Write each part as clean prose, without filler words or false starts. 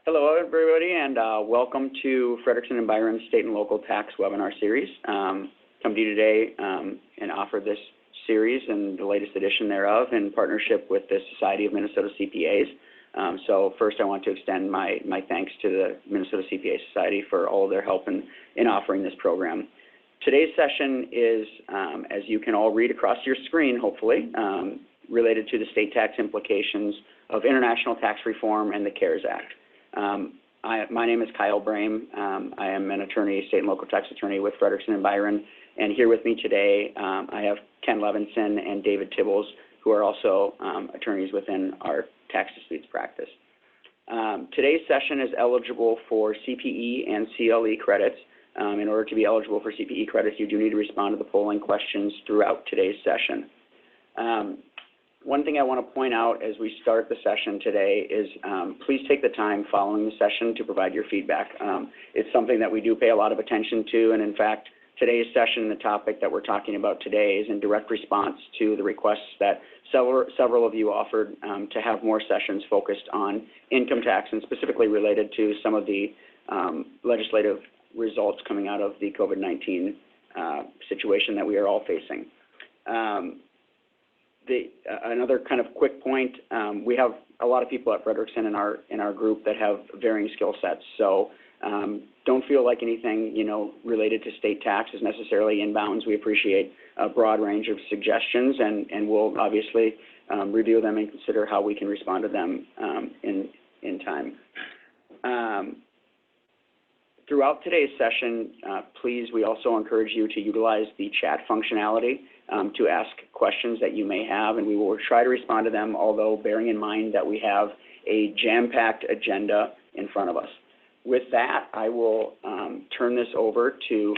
Hello, everybody, and welcome to Frederickson and Byron's State and Local Tax Webinar Series. Come to you today and offer this series and the latest edition thereof in partnership with the Society of Minnesota CPAs. So first, I want to extend my thanks to the Minnesota CPA Society for all of their help in offering this program. Today's session is, as you can all read across your screen, hopefully, related to the state tax implications of international tax reform and the CARES Act. My name is Kyle Brame. I am an attorney, state and local tax attorney with Frederickson and Byron. And here with me today, I have Ken Levinson and David Tibbles, who are also attorneys within our tax disputes practice. Today's session is eligible for CPE and CLE credits. In order to be eligible for CPE credits, you do need to respond to the polling questions throughout today's session. One thing I want to point out as we start the session today is please take the time following the session to provide your feedback. It's something that we do pay a lot of attention to, and in fact, today's session, the topic that we're talking about today, is in direct response to the requests that several of you offered to have more sessions focused on income tax and specifically related to some of the legislative results coming out of the COVID-19 situation that we are all facing. Another kind of quick point, we have a lot of people at Frederickson in our group that have varying skill sets. So don't feel like anything related to state tax is necessarily in bounds. We appreciate a broad range of suggestions, and we'll obviously review them and consider how we can respond to them in time. Throughout today's session, please, we also encourage you to utilize the chat functionality to ask questions that you may have, and we will try to respond to them, although bearing in mind that we have a jam-packed agenda in front of us. With that, I will turn this over to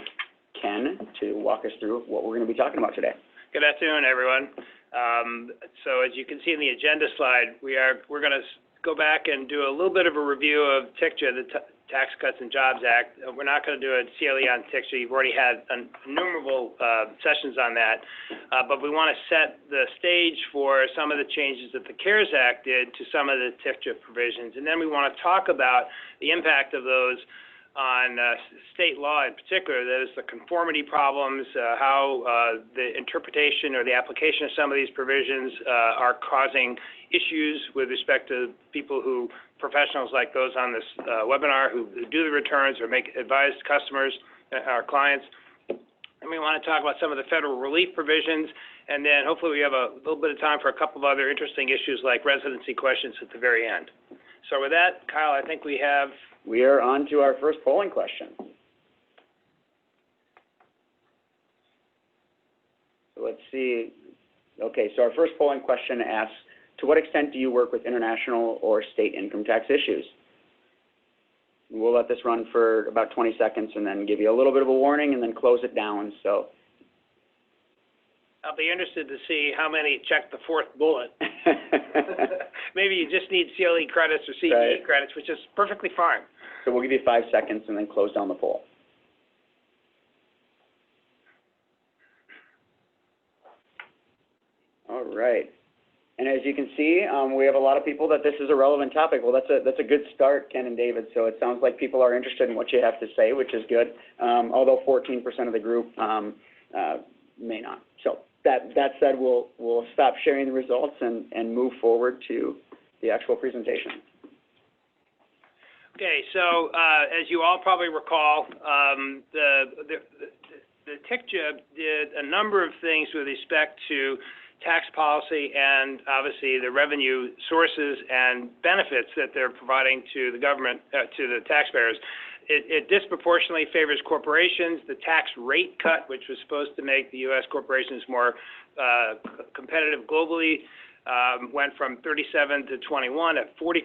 Ken to walk us through what we're going to be talking about today. Good afternoon, everyone. So as you can see in the agenda slide, we're going to go back and do a little bit of a review of TCJA, the Tax Cuts and Jobs Act. We're not going to do a CLE on TCJA. You've already had innumerable sessions on that, but we want to set the stage for some of the changes that the CARES Act did to some of the TCJA provisions, and then we want to talk about the impact of those on state law in particular. That is the conformity problems, how the interpretation or the application of some of these provisions are causing issues with respect to professionals like those on this webinar who do the returns or advise customers, our clients. And we want to talk about some of the federal relief provisions, and then hopefully we have a little bit of time for a couple of other interesting issues like residency questions at the very end. So with that, Kyle, I think we are on to our first polling question. So let's see. Okay, so our first polling question asks, to what extent do you work with international or state income tax issues? We'll let this run for about 20 seconds and then give you a little bit of a warning and then close it down. So I'll be interested to see how many check the fourth bullet. Maybe you just need CLE credits or CPE credits, which is perfectly fine. So we'll give you 5 seconds and then close down the poll. All right. And as you can see, we have a lot of people that this is a relevant topic. Well, that's a good start, Ken and David. So it sounds like people are interested in what you have to say, which is good, although 14% of the group may not. So that said, we'll stop sharing the results and move forward to the actual presentation. Okay, so as you all probably recall, the TCJA did a number of things with respect to tax policy and obviously the revenue sources and benefits that they're providing to the government, to the taxpayers. It disproportionately favors corporations. The tax rate cut, which was supposed to make the U.S. corporations more competitive globally, went from 37 to 21, a 40%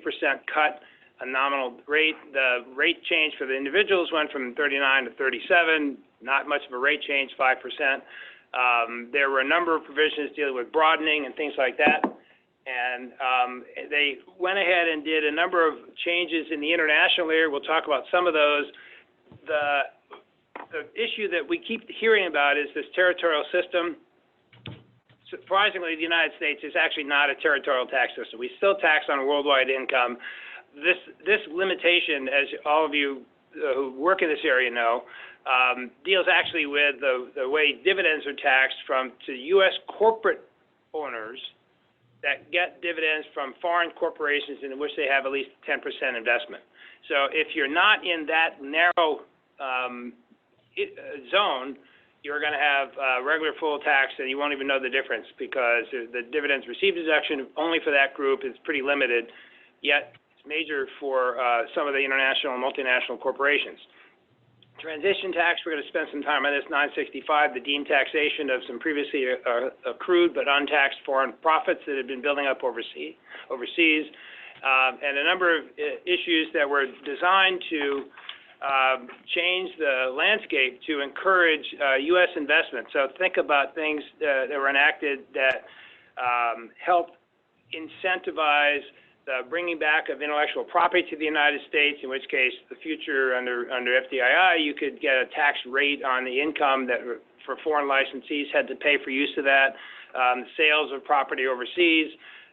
cut, a nominal rate. The rate change for the individuals went from 39 to 37, not much of a rate change, 5%. There were a number of provisions dealing with broadening and things like that. And they went ahead and did a number of changes in the international area. We'll talk about some of those. The issue that we keep hearing about is this territorial system. Surprisingly, the United States is actually not a territorial tax system. We still tax on worldwide income. this limitation, as all of you who work in this area know, deals actually with the way dividends are taxed to U.S. corporate owners that get dividends from foreign corporations in which they have at least 10% investment. So if you're not in that narrow zone, you're going to have regular full tax, and you won't even know the difference because the dividends received deduction only for that group is pretty limited, yet it's major for some of the international and multinational corporations. Transition tax, we're going to spend some time on this, 965, the deemed taxation of some previously accrued but untaxed foreign profits that have been building up overseas, and a number of issues that were designed to change the landscape to encourage U.S. investment. So think about things that were enacted that help incentivize the bringing back of intellectual property to the United States, in which case the future under FDII, you could get a tax rate on the income that for foreign licensees had to pay for use of that, sales of property overseas,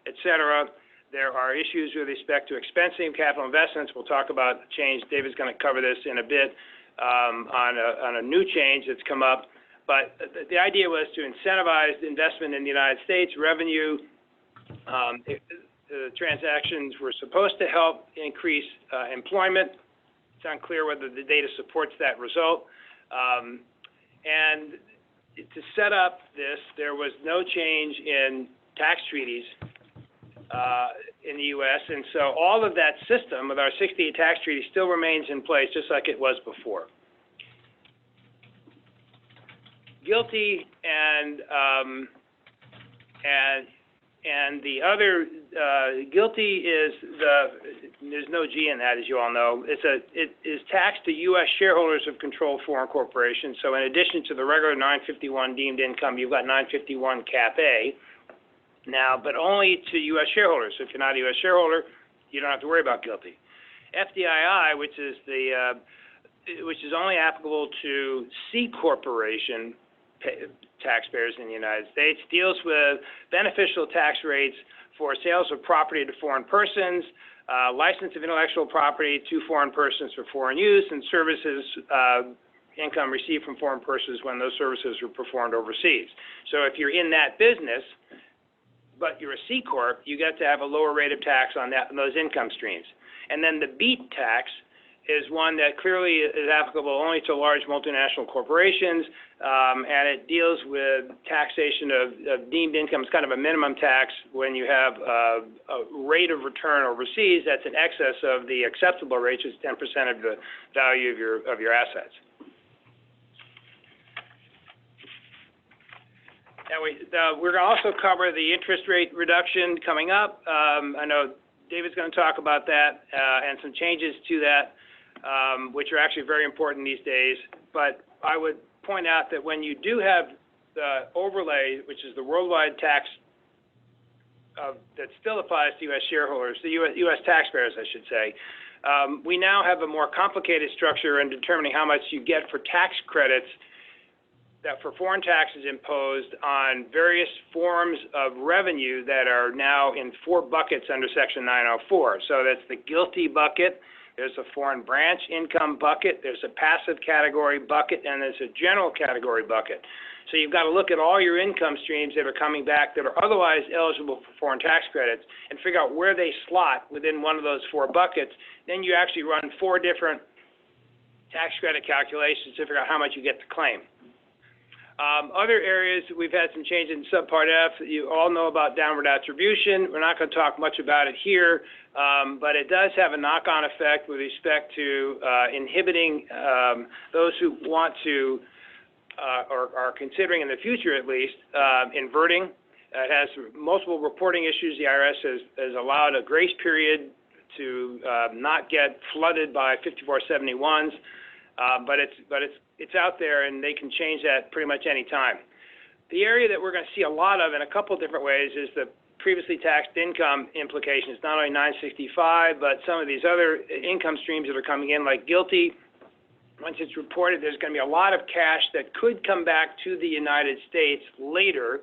et cetera. There are issues with respect to expensing capital investments. We'll talk about change. David's going to cover this in a bit on a new change that's come up. But the idea was to incentivize investment in the United States, revenue. The transactions were supposed to help increase employment. It's unclear whether the data supports that result. And to set up this, there was no change in tax treaties in the U.S., and so all of that system with our 68 tax treaty still remains in place just like it was before. GILTI and the other, GILTI is there's no G in that, as you all know. It is taxed to U.S. shareholders of controlled foreign corporations. So in addition to the regular 951 deemed income, you've got 951 Cap A now, but only to U.S. shareholders. So if you're not a U.S. shareholder, you don't have to worry about GILTI. FDII, which is only applicable to C corporation taxpayers in the United States, deals with beneficial tax rates for sales of property to foreign persons, license of intellectual property to foreign persons for foreign use, and services income received from foreign persons when those services were performed overseas. So if you're in that business, but you're a C corp, you get to have a lower rate of tax on those income streams. And then the BEAT tax is one that clearly is applicable only to large multinational corporations, and it deals with taxation of deemed income. It's kind of a minimum tax when you have a rate of return overseas that's in excess of the acceptable rate, which is 10% of the value of your assets. Now we're going to also cover the interest rate reduction coming up. I know David's going to talk about that and some changes to that, which are actually very important these days. But I would point out that when you do have the overlay, which is the worldwide tax that still applies to U.S. shareholders, the U.S. taxpayers, I should say, we now have a more complicated structure in determining how much you get for tax credits that for foreign taxes imposed on various forms of revenue that are now in 4 buckets under Section 904. So that's the GILTI bucket, there's a foreign branch income bucket, there's a passive category bucket, and there's a general category bucket. So you've got to look at all your income streams that are coming back that are otherwise eligible for foreign tax credits and figure out where they slot within one of those 4 buckets. Then you actually run 4 different tax credit calculations to figure out how much you get to claim. Other areas, we've had some change in Subpart F. You all know about downward attribution. We're not going to talk much about it here, but it does have a knock-on effect with respect to inhibiting those who want to, or are considering in the future at least, inverting. It has multiple reporting issues. The IRS has allowed a grace period to not get flooded by 5471s, but it's out there, and they can change that pretty much any time. The area that we're going to see a lot of in a couple different ways is the previously taxed income implications, not only 965, but some of these other income streams that are coming in, like GILTI. Once it's reported, there's going to be a lot of cash that could come back to the United States later,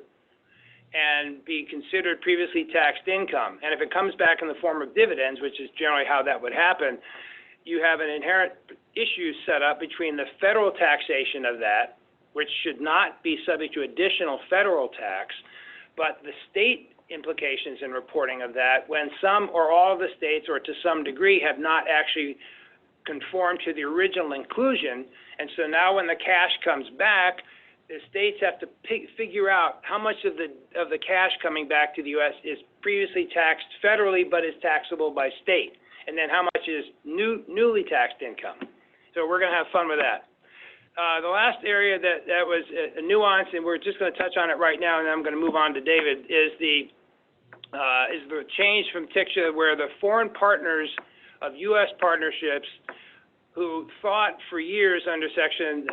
and be considered previously taxed income. And if it comes back in the form of dividends, which is generally how that would happen, you have an inherent issue set up between the federal taxation of that, which should not be subject to additional federal tax, but the state implications in reporting of that when some or all of the states, or to some degree, have not actually conformed to the original inclusion. And so now when the cash comes back, the states have to figure out how much of the cash coming back to the U.S. is previously taxed federally but is taxable by state, and then how much is newly taxed income. So we're going to have fun with that. The last area that was a nuance, and we're just going to touch on it right now, and then I'm going to move on to David, is the change from TCJA where the foreign partners of U.S. partnerships who thought for years under Section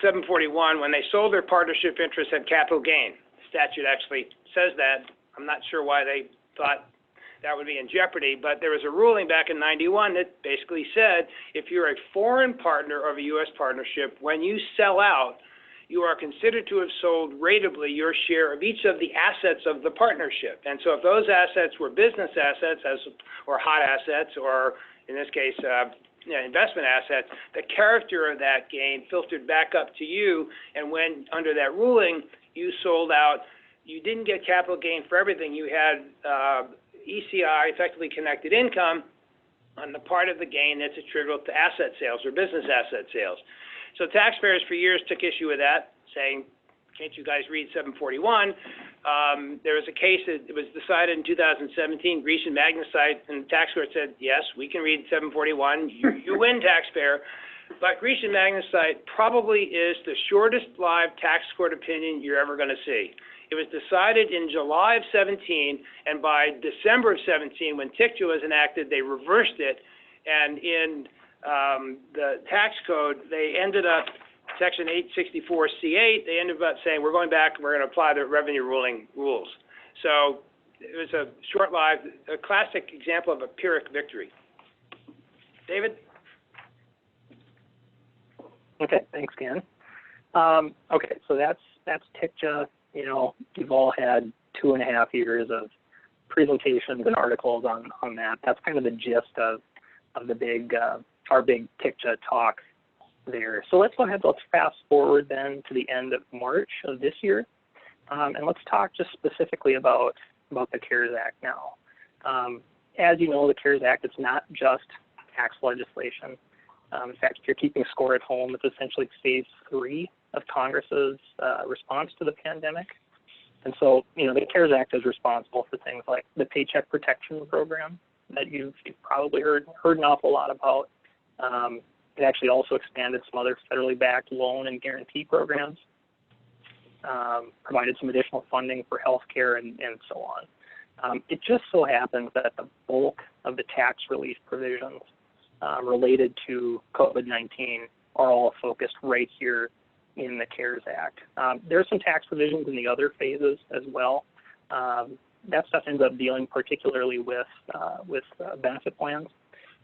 741 when they sold their partnership interests at capital gain. The statute actually says that. I'm not sure why they thought that would be in jeopardy, but there was a ruling back in 91 that basically said if you're a foreign partner of a U.S. partnership, when you sell out, you are considered to have sold ratably your share of each of the assets of the partnership. And so if those assets were business assets or hot assets, or in this case, investment assets, the character of that gain filtered back up to you, and when under that ruling you sold out, you didn't get capital gain for everything. You had ECI, effectively connected income, on the part of the gain that's attributable to asset sales or business asset sales. So taxpayers for years took issue with that, saying, can't you guys read 741? There was a case that was decided in 2017, Grecian Magnesite, and the tax court said, yes, we can read 741. You win, taxpayer. But Grecian Magnesite probably is the shortest lived tax court opinion you're ever going to see. It was decided in July of 17, and by December of 17, when TCJA was enacted, they reversed it, and in the tax code, they ended up, Section 864C8, they ended up saying, we're going back and we're going to apply the revenue ruling rules. So it was a short-lived, a classic example of a Pyrrhic victory. David? Okay, thanks, Ken. Okay, so that's TCJA. You know, you've all had 2.5 years of presentations and articles on that. That's kind of the gist of the big our big TCJA talk there. So let's go ahead, let's fast forward then to the end of March of this year, and let's talk just specifically about the CARES Act now. As you know, the CARES Act, it's not just tax legislation. In fact, if you're keeping score at home, it's essentially phase 3 of Congress's response to the pandemic. And so, you know, the CARES Act is responsible for things like the Paycheck Protection Program that you've probably heard an awful lot about. It actually also expanded some other federally backed loan and guarantee programs, provided some additional funding for healthcare and so on. It just so happens that the bulk of the tax relief provisions related to COVID-19 are all focused right here in the CARES Act. There are some tax provisions in the other phases as well. That stuff ends up dealing particularly with benefit plans,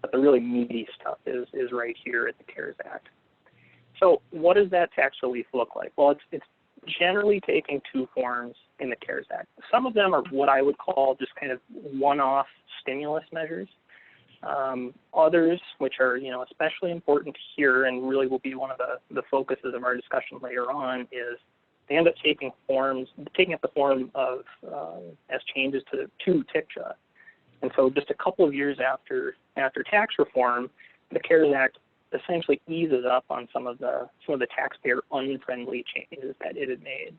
but the really meaty stuff is right here at the CARES Act. So what does that tax relief look like? Well, it's generally taking two forms in the CARES Act. Some of them are what I would call just kind of one-off stimulus measures. Others, which are, you know, especially important here and really will be one of the focuses of our discussion later on, is they end up taking up the form of as changes to TCJA. And so just a couple of years after tax reform, the CARES Act essentially eases up on some of the taxpayer unfriendly changes that it had made.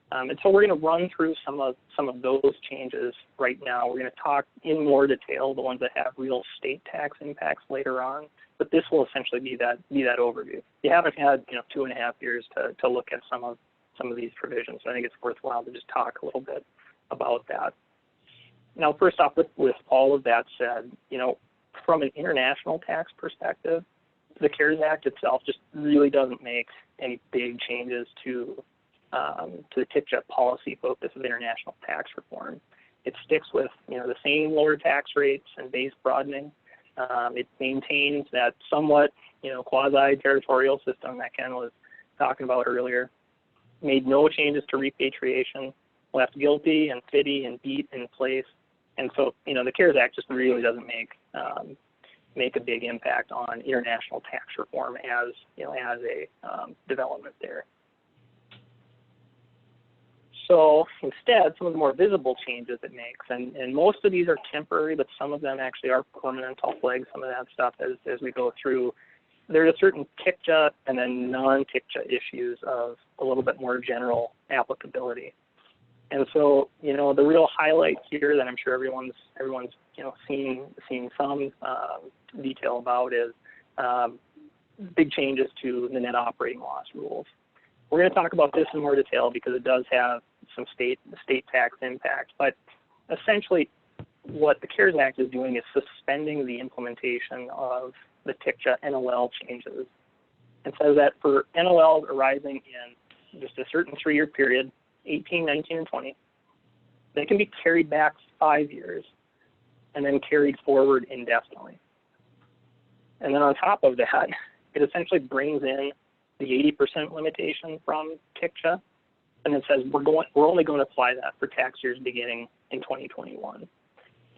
And so we're going to run through some of those changes right now. We're going to talk in more detail the ones that have real state tax impacts later on, but this will essentially be that overview. You haven't had 2.5 years to look at some of these provisions, so I think it's worthwhile to just talk a little bit about that. Now, first off, with all of that said, from an international tax perspective, the CARES Act itself just really doesn't make any big changes to the TCJA policy focus of international tax reform. It sticks with the same lower tax rates and base broadening. It maintains that somewhat quasi-territorial system that Ken was talking about earlier. Made no changes to repatriation, left guilty and fitty and beat in place. And so, the CARES Act just really doesn't make a big impact on international tax reform as a development there. So instead, some of the more visible changes it makes, and most of these are temporary, but some of them actually are permanent. I'll flag some of that stuff as we go through. There's a certain TCJA and then non-TCJA issues of a little bit more general applicability. And so, the real highlight here that I'm sure everyone's seen some detail about is big changes to the net operating loss rules. We're going to talk about this in more detail because it does have some state tax impact. But essentially, what the CARES Act is doing is suspending the implementation of the TCJA NOL changes, and says that for NOLs arising in just a certain 3-year period, 18, 19, and 20, they can be carried back 5 years and then carried forward indefinitely. And then on top of that, it essentially brings in the 80% limitation from TCJA, and it says we're only going to apply that for tax years beginning in 2021.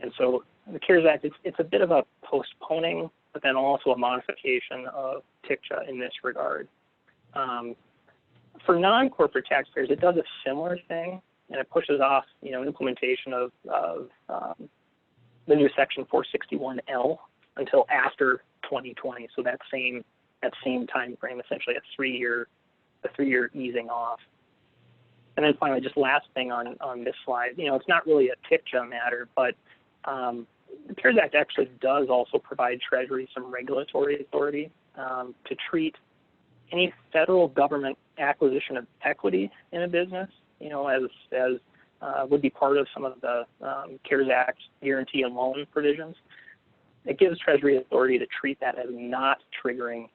And so the CARES Act, it's a bit of a postponing, but then also a modification of TCJA in this regard. For non-corporate taxpayers, it does a similar thing, and it pushes off, implementation of the new Section 461L until after 2020. So that same time frame, essentially a three-year easing off. And then finally, just last thing on this slide, it's not really a TCJA matter, but the CARES Act actually does also provide Treasury some regulatory authority to treat any federal government acquisition of equity in a business, as would be part of some of the CARES Act guarantee and loan provisions. It gives Treasury authority to treat that as not triggering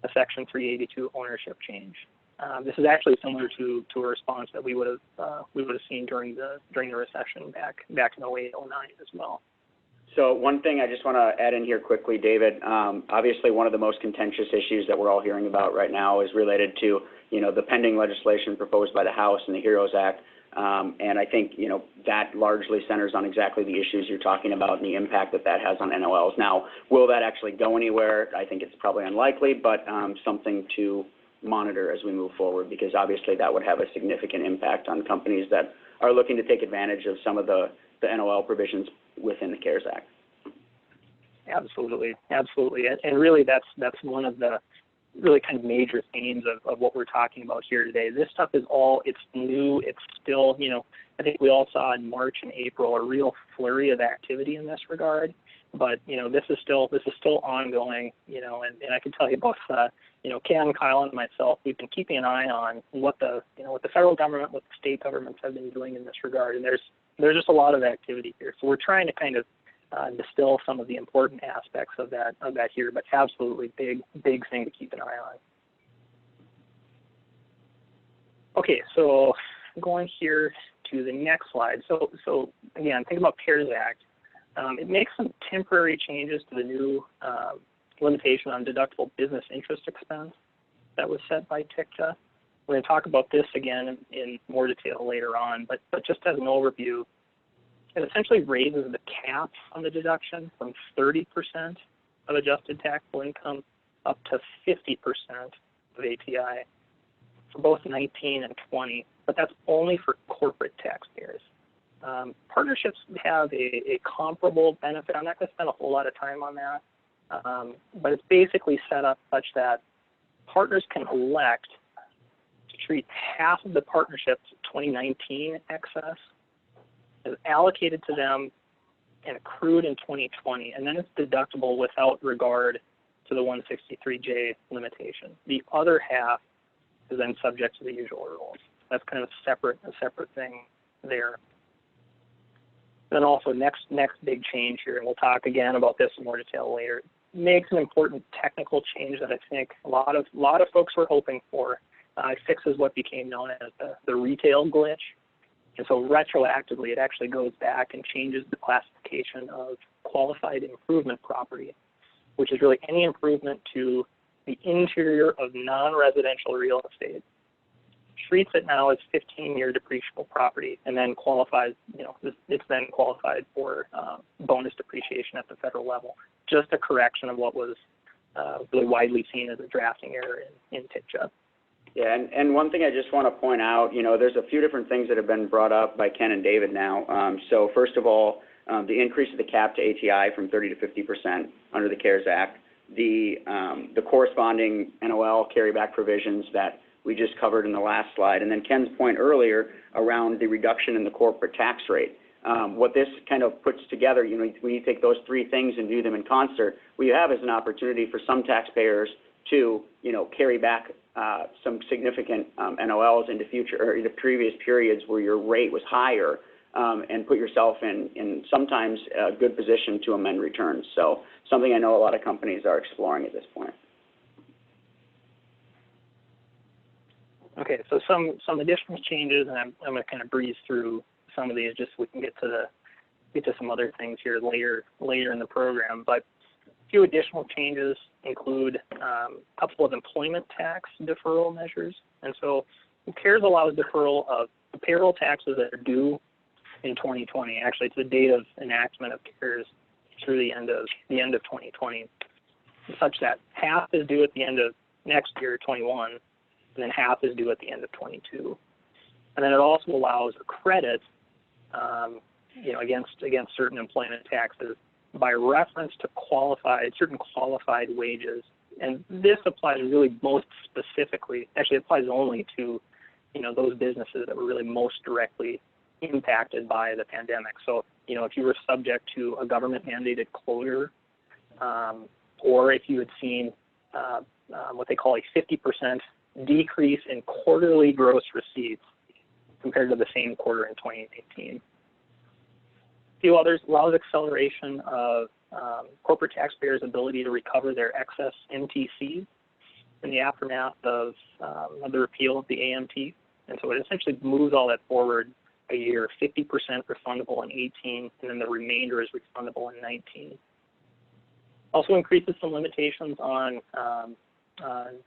a Section 382 ownership change. This is actually similar to a response that we would have seen during the recession back in 08, 09 as well. So one thing I just want to add in here quickly, David, obviously one of the most contentious issues that we're all hearing about right now is related to, the pending legislation proposed by the House and the HEROES Act. And I think, that largely centers on exactly the issues you're talking about and the impact that has on NOLs. Now, will that actually go anywhere? I think it's probably unlikely, but something to monitor as we move forward, because obviously that would have a significant impact on companies that are looking to take advantage of some of the NOL provisions within the CARES Act. Absolutely. And really that's one of the really kind of major themes of what we're talking about here today. This stuff is it's new, it's still, I think we all saw in March and April a real flurry of activity in this regard. But, this is still ongoing, and I can tell you both, Ken, Kyle, and myself, we've been keeping an eye on what the federal government, what the state governments have been doing in this regard, and there's just a lot of activity here. So we're trying to kind of distill some of the important aspects of that here, but absolutely big thing to keep an eye on. Okay, so going here to the next slide. So again, think about CARES Act. It makes some temporary changes to the new limitation on deductible business interest expense that was set by TCJA. We're going to talk about this again in more detail later on, but just as an overview, it essentially raises the cap on the deduction from 30% of adjusted taxable income up to 50% of ATI for both 19 and 20, but that's only for corporate taxpayers. Partnerships have a comparable benefit. I'm not going to spend a whole lot of time on that, but it's basically set up such that partners can elect to treat half of the partnership's 2019 excess as allocated to them and accrued in 2020, and then it's deductible without regard to the 163J limitation. The other half is then subject to the usual rules. That's kind of a separate thing there. Then also next big change here, and we'll talk again about this in more detail later, makes an important technical change that I think a lot of folks were hoping for. It fixes what became known as the retail glitch. And so retroactively, it actually goes back and changes the classification of qualified improvement property, which is really any improvement to the interior of non-residential real estate treats it now as 15-year depreciable property, and then qualifies, it's then qualified for bonus depreciation at the federal level. Just a correction of what was really widely seen as a drafting error in TCJA. Yeah, and one thing I just want to point out, there's a few different things that have been brought up by Ken and David now. So first of all, the increase of the cap to ATI from 30 to 50% under the CARES Act, the corresponding NOL carryback provisions that we just covered in the last slide, and then Ken's point earlier around the reduction in the corporate tax rate. What this kind of puts together, when you take those three things and do them in concert, what you have is an opportunity for some taxpayers to, carry back some significant NOLs into previous periods where your rate was higher, and put yourself in sometimes a good position to amend returns. So something I know a lot of companies are exploring at this point. Okay, so some additional changes, and I'm going to kind of breeze through some of these just so we can get to some other things here later in the program. But a few additional changes include a couple of employment tax deferral measures. And so CARES allows deferral of payroll taxes that are due in 2020. Actually, it's the date of enactment of CARES through the end of 2020, such that half is due at the end of next year, 21, and then half is due at the end of 22. And then it also allows a credit, against certain employment taxes by reference to certain qualified wages. And this applies really most specifically, actually it applies only to, those businesses that were really most directly impacted by the pandemic. So, if you were subject to a government mandated closure, or if you had seen what they call a 50% decrease in quarterly gross receipts compared to the same quarter in 2018. A few others allows acceleration of corporate taxpayers' ability to recover their excess NTCs in the aftermath of the repeal of the AMT. And so it essentially moves all that forward a year, 50% refundable in 18, and then the remainder is refundable in 19. Also increases some limitations on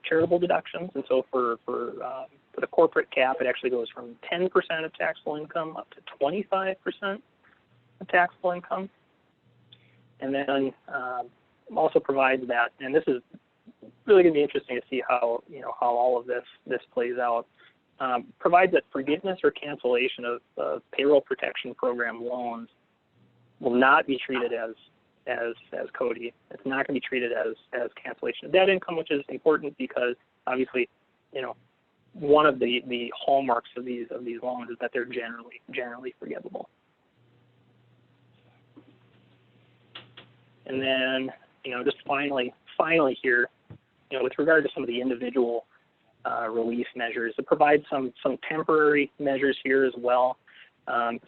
charitable deductions, and so for the corporate cap, it actually goes from 10% of taxable income up to 25% of taxable income, and then also provides that, and this is really going to be interesting to see how all of this plays out. Provides that forgiveness or cancellation of payroll protection program loans will not be treated as CODI. It's not going to be treated as cancellation of debt income, which is important because obviously, one of the hallmarks of these loans is that they're generally forgivable. And then, just finally here, with regard to some of the individual relief measures, it provides some temporary measures here as well.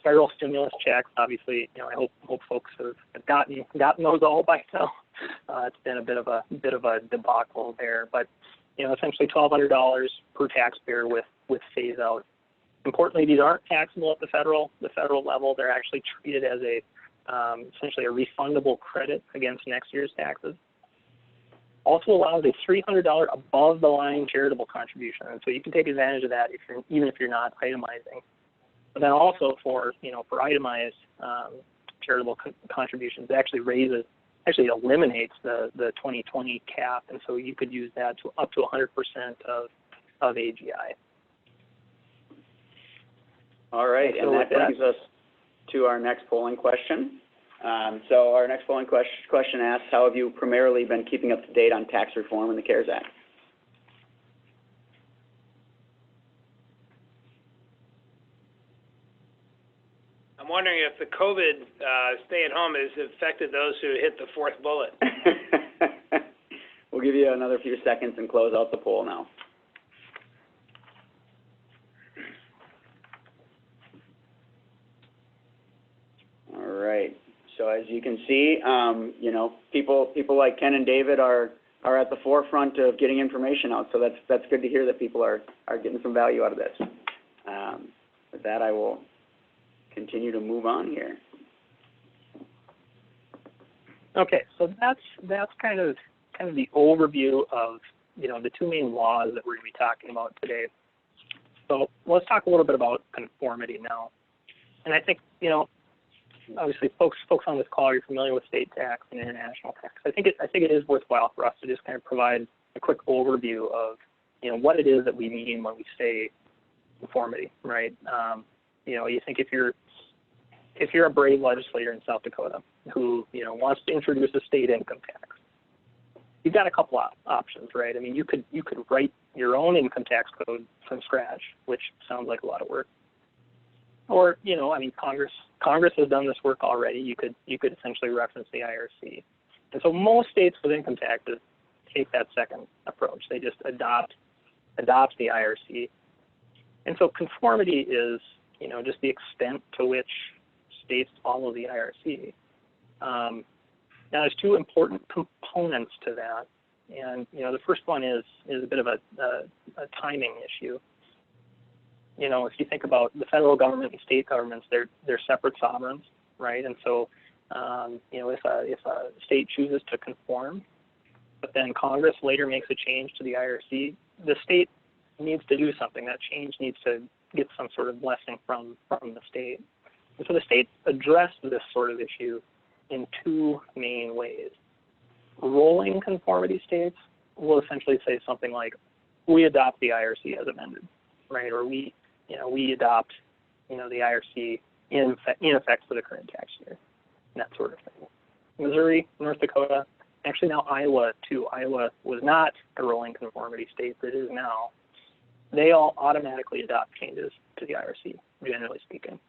Federal stimulus checks, obviously, I hope folks have gotten those all by now. It's been a bit of a debacle there, but essentially $1,200 per taxpayer with phase out. Importantly, these aren't taxable at the federal level. They're actually treated as essentially a refundable credit against next year's taxes. Also allows a $300 above the line charitable contribution, and so you can take advantage of that even if you're not itemizing. But then also for itemized charitable contributions, it actually eliminates the 2020 cap, and so you could use that to up to 100% of AGI. All right, and that brings us to our next polling question. So our next polling question asks, how have you primarily been keeping up to date on tax reform in the CARES Act? I'm wondering if the COVID stay-at-home has affected those who hit the fourth bullet. We'll give you another few seconds and close out the poll now. All right. So as you can see, people like Ken and David are at the forefront of getting information out. So that's good to hear that people are getting some value out of this. With that, I will continue to move on here. Okay, so that's kind of the overview of the two main laws that we're going to be talking about today. So let's talk a little bit about conformity now. And I think, obviously folks on this call are familiar with state tax and international tax. I think it is worthwhile for us to just kind of provide a quick overview of, what it is that we mean when we say conformity, right? You think if you're a brave legislator in South Dakota who, wants to introduce a state income tax, you've got a couple options, right? I mean, you could write your own income tax code from scratch, which sounds like a lot of work. Or, Congress has done this work already. You could essentially reference the IRC. And so most states with income taxes take that second approach. They just adopt the IRC. And so conformity is, just the extent to which states follow the IRC. Now, there's two important components to that. And, the first one is a bit of a timing issue. If you think about the federal government and state governments, they're separate sovereigns, right? And so, if a state chooses to conform, but then Congress later makes a change to the IRC, the state needs to do something. That change needs to get some sort of blessing from the state. And so the states address this sort of issue in two main ways. Rolling conformity states will essentially say something like, we adopt the IRC as amended, right? Or we adopt, the IRC in effect for the current tax year, and that sort of thing. Missouri, North Dakota, actually now Iowa too. Iowa was not a rolling conformity state, but it is now. They all automatically adopt changes to the IRC, generally speaking.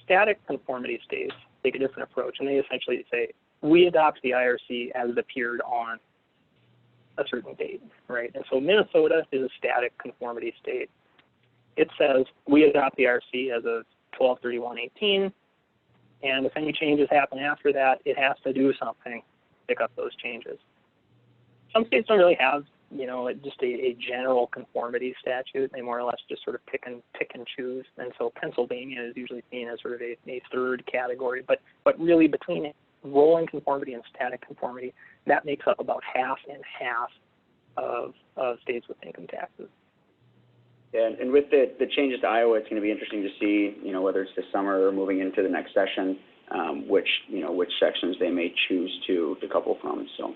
Static conformity states take a different approach, and they essentially say, we adopt the IRC as it appeared on a certain date, right? And so Minnesota is a static conformity state. It says, we adopt the IRC as of 12/31/18, and if any changes happen after that, it has to do something to pick up those changes. Some states don't really have, just a general conformity statute. They more or less just sort of pick and choose. And so Pennsylvania is usually seen as sort of a third category. But really between rolling conformity and static conformity, that makes up about half and half of states with income taxes. Yeah, and with the changes to Iowa, it's going to be interesting to see, whether it's this summer or moving into the next session, which sections they may choose to decouple from. So.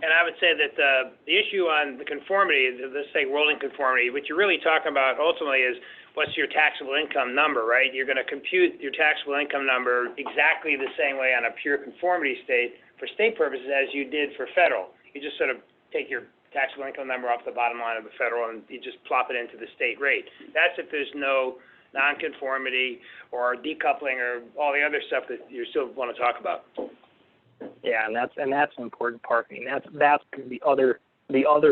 And I would say that the issue on the conformity, let's say rolling conformity, what you're really talking about ultimately is what's your taxable income number, right? You're going to compute your taxable income number exactly the same way on a pure conformity state for state purposes as you did for federal. You just sort of take your taxable income number off the bottom line of the federal and you just plop it into the state rate. That's if there's no nonconformity or decoupling or all the other stuff that you still want to talk about. Yeah, and that's an important part. I mean, that's the other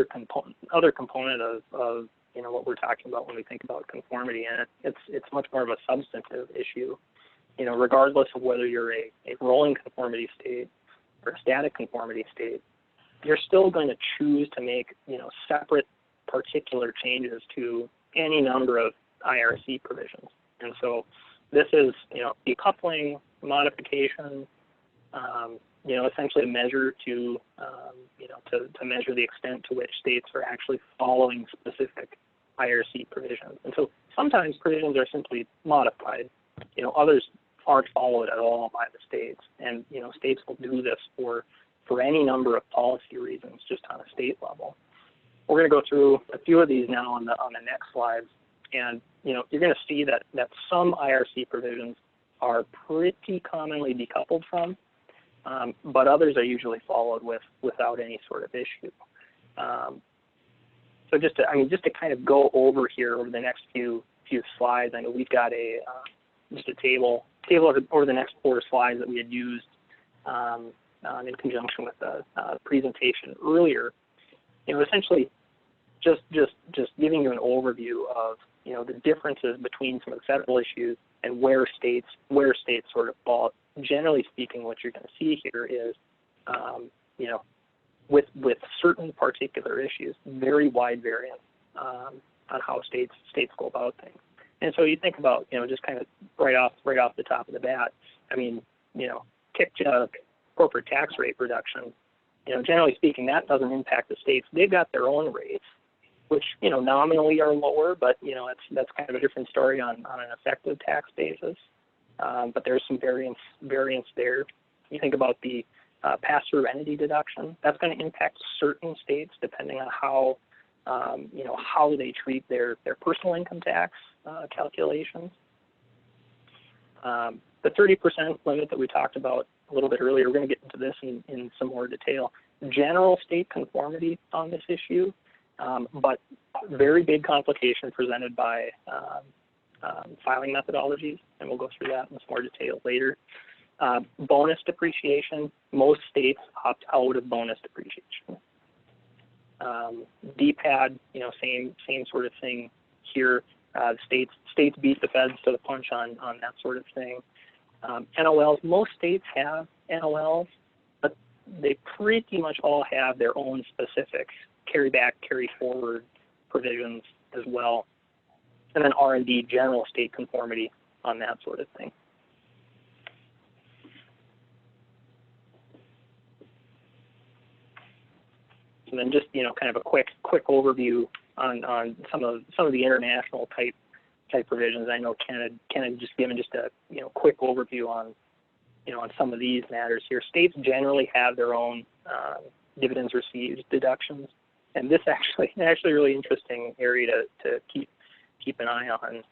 component of what we're talking about when we think about conformity, and it's much more of a substantive issue. Regardless of whether you're a rolling conformity state or a static conformity state, you're still going to choose to make separate particular changes to any number of IRC provisions. And so this is decoupling, modification. Essentially a measure to measure the extent to which states are actually following specific IRC provisions. And so sometimes provisions are simply modified. Others aren't followed at all by the states. And, states will do this for any number of policy reasons, just on a state level. We're going to go through a few of these now on the next slides. And, you're going to see that some IRC provisions are pretty commonly decoupled from, but others are usually followed without any sort of issue. So just to kind of go over here over the next few slides, I know we've got just a table over the next 4 slides that we had used in conjunction with the presentation earlier. Essentially just giving you an overview of the differences between some of the federal issues and where states sort of fall. Generally speaking, what you're going to see here is, with certain particular issues, very wide variance on how states go about things. And so you think about, just kind of right off the top of the bat. I mean, corporate tax rate reduction. Generally speaking, that doesn't impact the states. They've got their own rates, which, nominally are lower, but, that's kind of a different story on an effective tax basis. But there's some variance there. You think about the pass-through entity deduction. That's going to impact certain states depending on how, how they treat their personal income tax calculations. The 30% limit that we talked about a little bit earlier, we're going to get into this in some more detail. General state conformity on this issue, but very big complication presented by filing methodologies, and we'll go through that in some more detail later. Bonus depreciation, most states opt out of bonus depreciation. DPAD, same sort of thing here. States beat the feds to the punch on that sort of thing. NOLs, most states have NOLs, but they pretty much all have their own specific carry back, carry forward provisions as well. And then R&D, general state conformity on that sort of thing. And then just, kind of a quick overview on some of the international type provisions. I know Ken had just given just a quick overview on on some of these matters here. States generally have their own dividends received deductions, and this actually really interesting area to keep an eye on.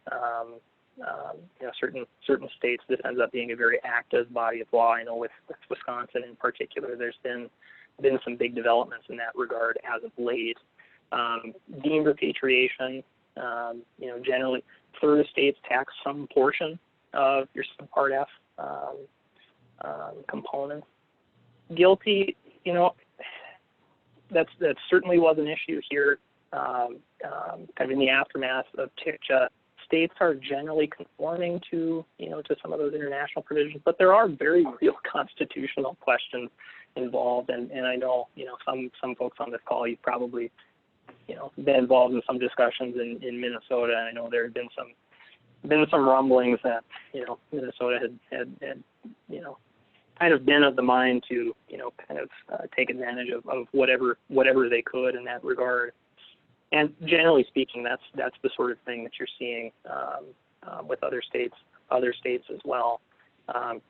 Certain states, this ends up being a very active body of law. I know with Wisconsin in particular, there's been some big developments in that regard as of late. Deemed repatriation, generally third states tax some portion of your subpart F component. Guilty, that certainly was an issue here, kind of in the aftermath of TCJA. States are generally conforming to some of those international provisions, but there are very real constitutional questions involved, and I know some folks on this call, you've probably been involved in some discussions in Minnesota, and I know there have been some rumblings that Minnesota had kind of been of the mind to take advantage of whatever they could in that regard. And generally speaking, that's the sort of thing that you're seeing with other states as well.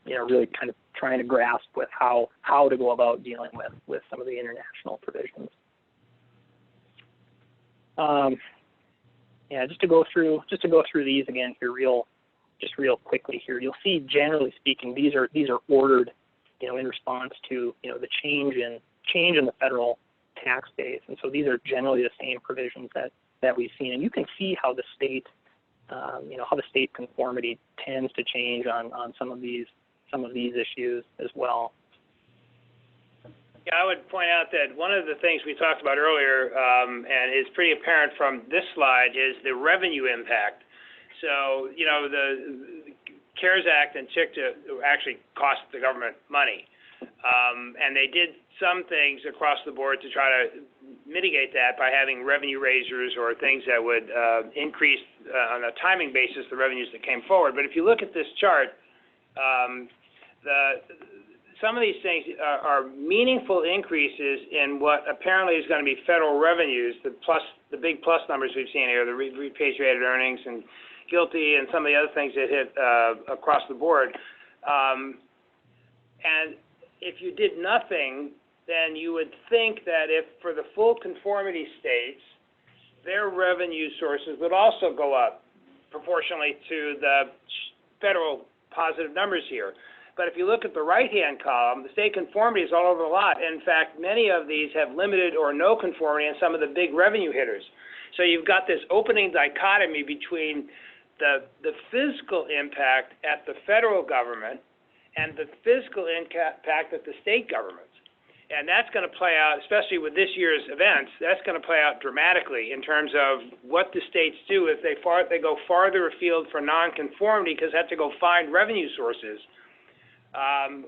Really kind of trying to grasp with how to go about dealing with some of the international provisions. Just to go through these again here, real quickly here. You'll see, generally speaking, these are ordered, in response to the change in the federal tax base, and so these are generally the same provisions that we've seen, and you can see how the state, how the state conformity tends to change on some of these issues as well. Yeah, I would point out that one of the things we talked about earlier, and is pretty apparent from this slide, is the revenue impact. So, the CARES Act and TCJA actually cost the government money. And they did some things across the board to try to mitigate that by having revenue raisers or things that would increase on a timing basis the revenues that came forward. But if you look at this chart, some of these things are meaningful increases in what apparently is going to be federal revenues, the big plus numbers we've seen here, the repatriated earnings and guilty and some of the other things that hit across the board. And if you did nothing, then you would think that if for the full conformity states, their revenue sources would also go up proportionally to the federal positive numbers here. But if you look at the right-hand column, the state conformity is all over the lot. In fact, many of these have limited or no conformity in some of the big revenue hitters. So you've got this opening dichotomy between the fiscal impact at the federal government and the fiscal impact at the state governments. And that's going to play out, especially with this year's events, that's going to play out dramatically in terms of what the states do if they go farther afield for nonconformity because they have to go find revenue sources.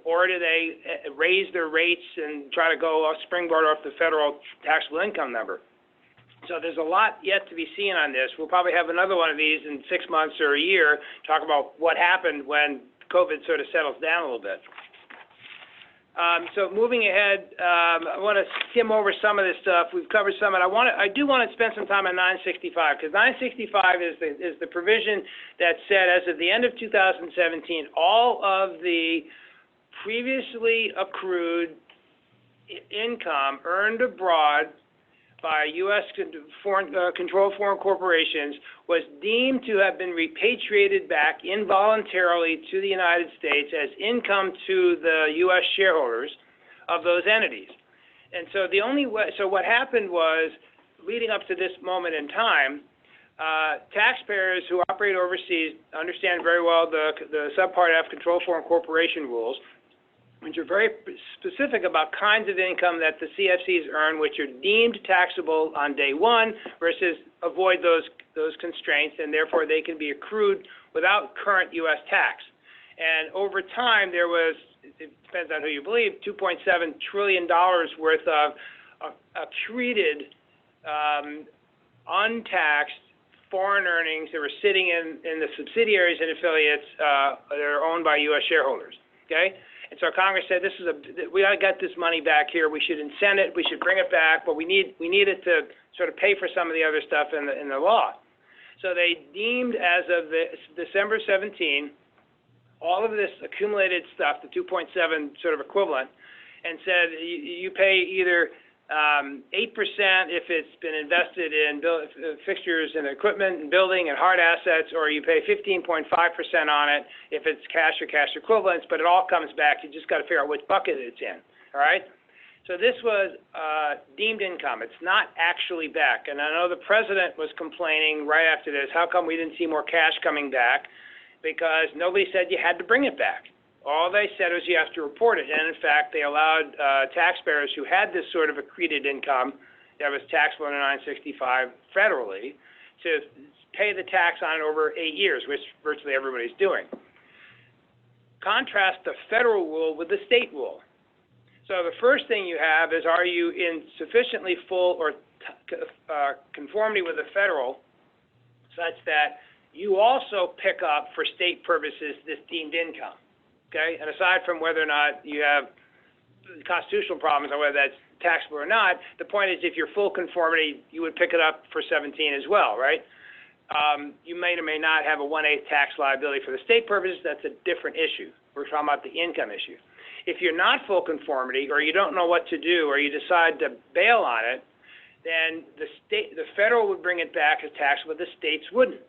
Or do they raise their rates and try to go springboard off the federal taxable income number? So there's a lot yet to be seen on this. We'll probably have another one of these in 6 months or a year, talk about what happened when COVID sort of settles down a little bit. So moving ahead, I want to skim over some of this stuff. We've covered some of it. I do want to spend some time on 965, because 965 is the provision that said, as of the end of 2017, all of the previously accrued income earned abroad by U.S. controlled foreign corporations was deemed to have been repatriated back involuntarily to the United States as income to the U.S. shareholders of those entities. And so the only way, so what happened was, leading up to this moment in time, taxpayers who operate overseas understand very well the Subpart F controlled foreign corporation rules, which are very specific about kinds of income that the CFCs earn, which are deemed taxable on day one versus avoid those constraints, and therefore they can be accrued without current U.S. tax. And over time, there was, it depends on who you believe, $2.7 trillion worth of accreted, untaxed foreign earnings that were sitting in the subsidiaries and affiliates that are owned by U.S. shareholders, okay? And so Congress said, we ought to get this money back here. We should incent it. We should bring it back. But we need it to sort of pay for some of the other stuff in the law. So they deemed, as of December 17, all of this accumulated stuff, the 2.7 sort of equivalent, and said you pay either 8% if it's been invested in fixtures and equipment and building and hard assets, or you pay 15.5% on it if it's cash or cash equivalents, but it all comes back. You just got to figure out which bucket it's in, all right? So this was deemed income. It's not actually back. And I know the president was complaining right after this, how come we didn't see more cash coming back? Because nobody said you had to bring it back. All they said was you have to report it, and in fact, they allowed taxpayers who had this sort of accreted income that was taxable under 965 federally to pay the tax on it over 8 years, which virtually everybody's doing. Contrast the federal rule with the state rule. So the first thing you have is, are you in sufficiently full or conformity with the federal such that you also pick up for state purposes this deemed income? Okay, and aside from whether or not you have constitutional problems on whether that's taxable or not, the point is if you're full conformity, you would pick it up for 17 as well, right? You may or may not have a 1/8 tax liability for the state purposes. That's a different issue. We're talking about the income issue. If you're not full conformity, or you don't know what to do, or you decide to bail on it, then the federal would bring it back as taxable, but the states wouldn't.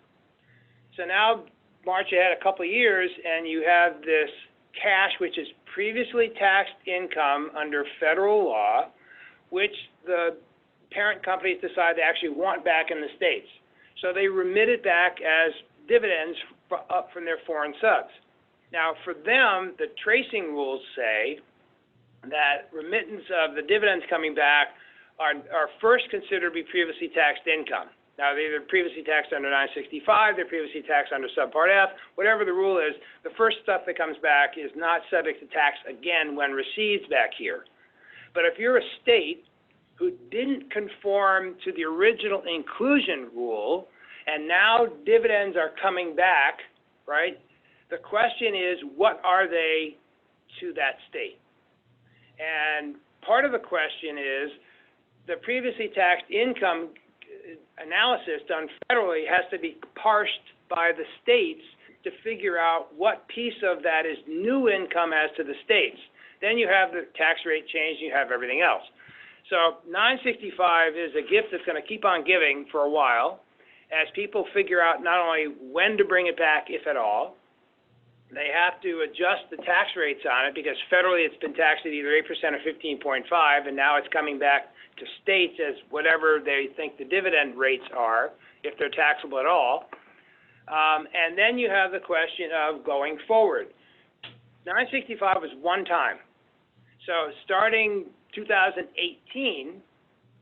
So now march ahead a couple of years, and you have this cash, which is previously taxed income under federal law, which the parent companies decide they actually want back in the states. So they remit it back as dividends up from their foreign subs. Now, for them, the tracing rules say that remittance of the dividends coming back are first considered to be previously taxed income. Now, they're either previously taxed under 965, they're previously taxed under Subpart F, whatever the rule is, the first stuff that comes back is not subject to tax again when received back here. But if you're a state who didn't conform to the original inclusion rule, and now dividends are coming back, right, the question is, what are they to that state? And part of the question is, the previously taxed income analysis done federally has to be parsed by the states to figure out what piece of that is new income as to the states. Then you have the tax rate change, and you have everything else. So 965 is a gift that's going to keep on giving for a while as people figure out not only when to bring it back, if at all. They have to adjust the tax rates on it because federally it's been taxed at either 8% or 15.5, and now it's coming back to states as whatever they think the dividend rates are, if they're taxable at all. And then you have the question of going forward. 965 was one time. So starting 2018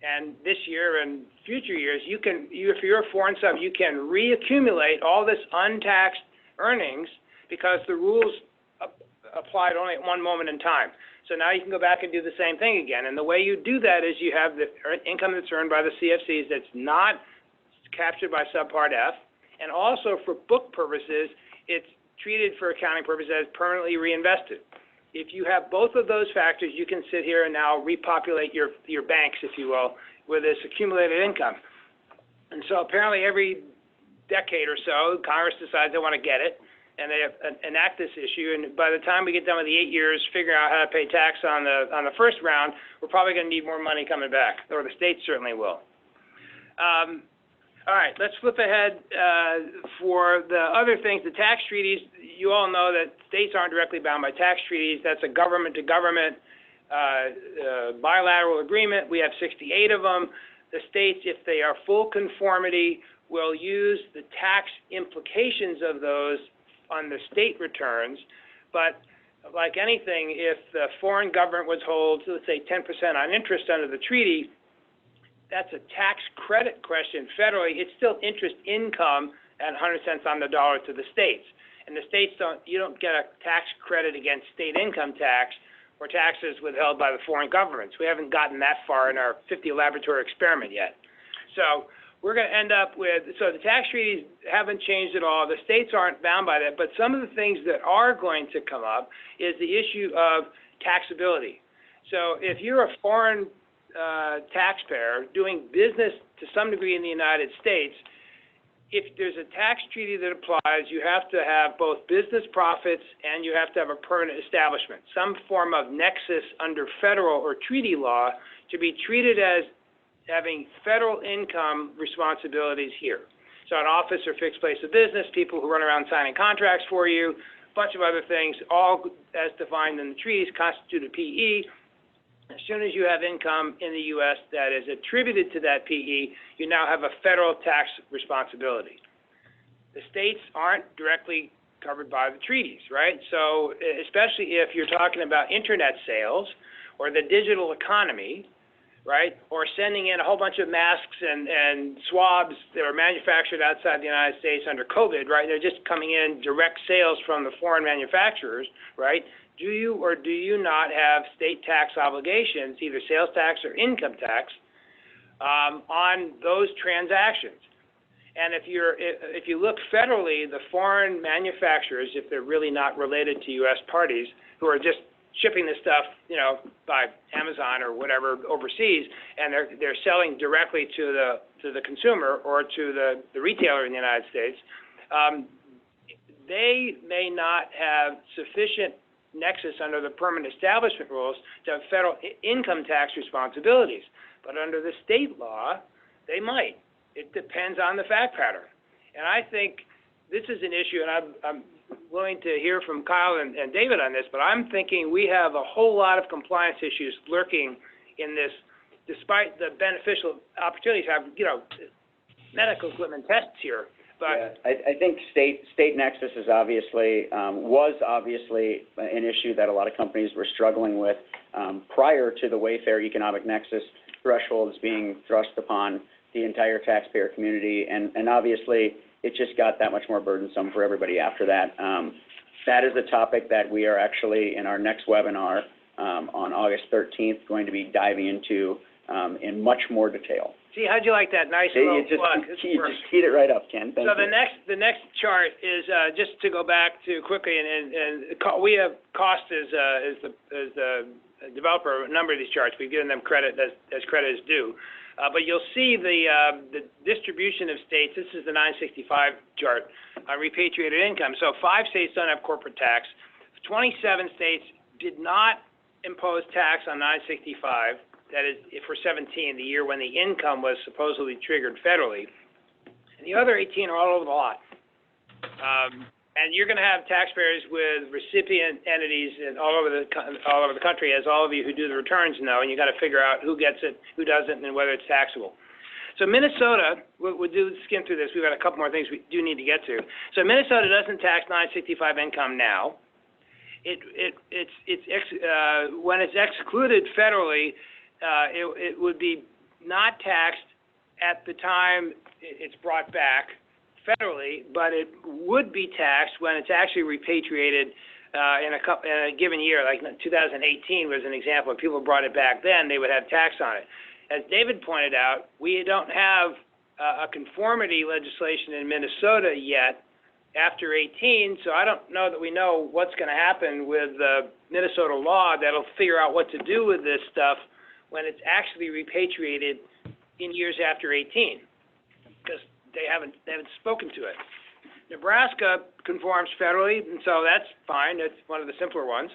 and this year and future years, if you're a foreign sub, you can reaccumulate all this untaxed earnings because the rules applied only at one moment in time. So now you can go back and do the same thing again. And the way you do that is you have the income that's earned by the CFCs that's not captured by Subpart F. And also for book purposes, it's treated for accounting purposes as permanently reinvested. if you have both of those factors, you can sit here and now repopulate your banks, if you will, with this accumulated income. And so apparently every decade or so, Congress decides they want to get it, and they enact this issue. And by the time we get done with the 8 years figuring out how to pay tax on the first round, we're probably going to need more money coming back, or the states certainly will. All right, let's flip ahead for the other things. The tax treaties, you all know that states aren't directly bound by tax treaties. That's a government-to-government bilateral agreement. We have 68 of them. The states, if they are full conformity, will use the tax implications of those on the state returns. But like anything, if the foreign government withholds, let's say 10% on interest under the treaty, that's a tax credit question federally. It's still interest income at 100 cents on the dollar to the states. And the states you don't get a tax credit against state income tax or taxes withheld by the foreign governments. We haven't gotten that far in our 50 laboratory experiment yet. So we're going to end up with, so the tax treaties haven't changed at all. The states aren't bound by that, but some of the things that are going to come up is the issue of taxability. So if you're a foreign taxpayer doing business to some degree in the United States, if there's a tax treaty that applies, you have to have both business profits and you have to have a permanent establishment, some form of nexus under federal or treaty law to be treated as having federal income responsibilities here. So an office or fixed place of business, people who run around signing contracts for you, a bunch of other things, all as defined in the treaties, constitute a PE. As soon as you have income in the U.S. that is attributed to that PE, you now have a federal tax responsibility. The states aren't directly covered by the treaties, right? So especially if you're talking about internet sales or the digital economy, right, or sending in a whole bunch of masks and swabs that are manufactured outside the United States under COVID, right? They're just coming in direct sales from the foreign manufacturers, right? Do you or do you not have state tax obligations, either sales tax or income tax, on those transactions? And if you look federally, the foreign manufacturers, if they're really not related to U.S. parties, who are just shipping this stuff, you know, by Amazon or whatever overseas, and they're selling directly to the consumer or to the retailer in the United States, they may not have sufficient nexus under the permanent establishment rules to have federal income tax responsibilities. But under the state law, they might. It depends on the fact pattern. And I think this is an issue, and I'm willing to hear from Kyle and David on this, but I'm thinking we have a whole lot of compliance issues lurking in this, despite the beneficial opportunities to have, you know, medical equipment tests here. But yeah, I think state nexus is was obviously an issue that a lot of companies were struggling with prior to the Wayfair economic nexus thresholds being thrust upon the entire taxpayer community, and obviously it just got that much more burdensome for everybody after that. That is a topic that we are actually in our next webinar on August 13th going to be diving into in much more detail. See, how'd you like that nice little plug? You just teed it right up, Ken. Thank you. The next chart is just to go back to quickly, and we have cost as the developer of a number of these charts. We've given them credit as credit is due, but you'll see the distribution of states. This is the 965 chart on repatriated income. So 5 states don't have corporate tax. 27 states did not impose tax on 965. That is, for 17, the year when the income was supposedly triggered federally. And the other 18 are all over the lot. And you're going to have taxpayers with recipient entities all over the country, as all of you who do the returns know, and you got to figure out who gets it, who doesn't, and whether it's taxable. So Minnesota, we'll skim through this. We've got a couple more things we do need to get to. So Minnesota doesn't tax 965 income now. When it's excluded federally, it would be not taxed at the time it's brought back federally, but it would be taxed when it's actually repatriated in a given year. Like 2018 was an example. If people brought it back then, they would have tax on it. As David pointed out, we don't have a conformity legislation in Minnesota yet after 18, so I don't know that we know what's going to happen with the Minnesota law that'll figure out what to do with this stuff when it's actually repatriated in years after 18, because they haven't spoken to it. Nebraska conforms federally, and so that's fine. It's one of the simpler ones.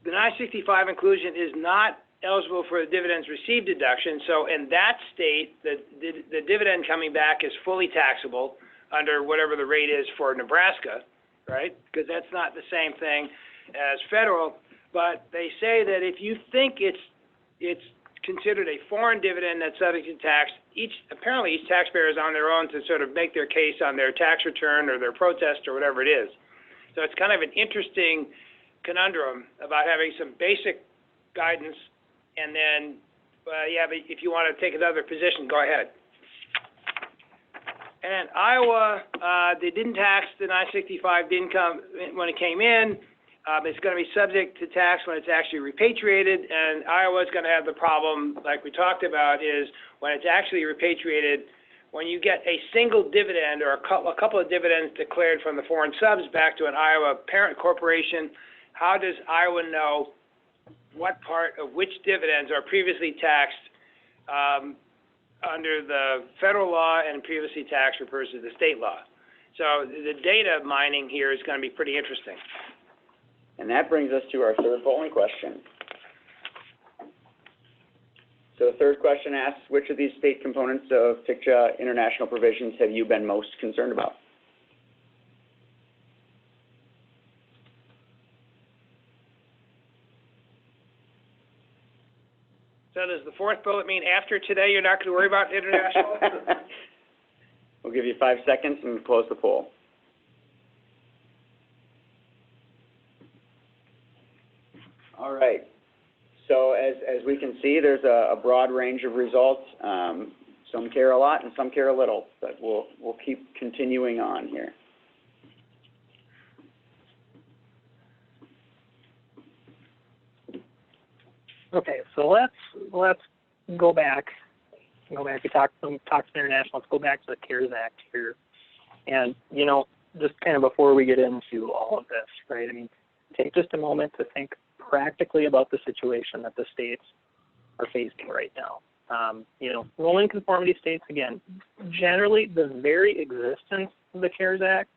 The 965 inclusion is not eligible for the dividends received deduction, so in that state, the dividend coming back is fully taxable under whatever the rate is for Nebraska, right? Because that's not the same thing as federal. But they say that if you think it's considered a foreign dividend that's subject to tax, apparently each taxpayer is on their own to sort of make their case on their tax return or their protest or whatever it is. So it's kind of an interesting conundrum about having some basic guidance, and then, but if you want to take another position, go ahead. And Iowa, they didn't tax the 965 income when it came in. It's going to be subject to tax when it's actually repatriated, and Iowa's going to have the problem, like we talked about, is when it's actually repatriated, when you get a single dividend or a couple of dividends declared from the foreign subs back to an Iowa parent corporation, how does Iowa know what part of which dividends are previously taxed under the federal law and previously taxed versus the state law? So the data mining here is going to be pretty interesting. And that brings us to our third polling question. So the third question asks, which of these state components of TCJA international provisions have you been most concerned about? So does the fourth bullet mean after today you're not going to worry about international? We'll give you 5 seconds and close the poll. All right. So as we can see, there's a broad range of results. Some care a lot and some care a little, but we'll keep continuing on here. Okay, so let's go back. We talked some international. Let's go back to the CARES Act here, and just kind of before we get into all of this, right? I mean, take just a moment to think practically about the situation that the states are facing right now. Rolling conformity states, again, generally the very existence of the CARES Act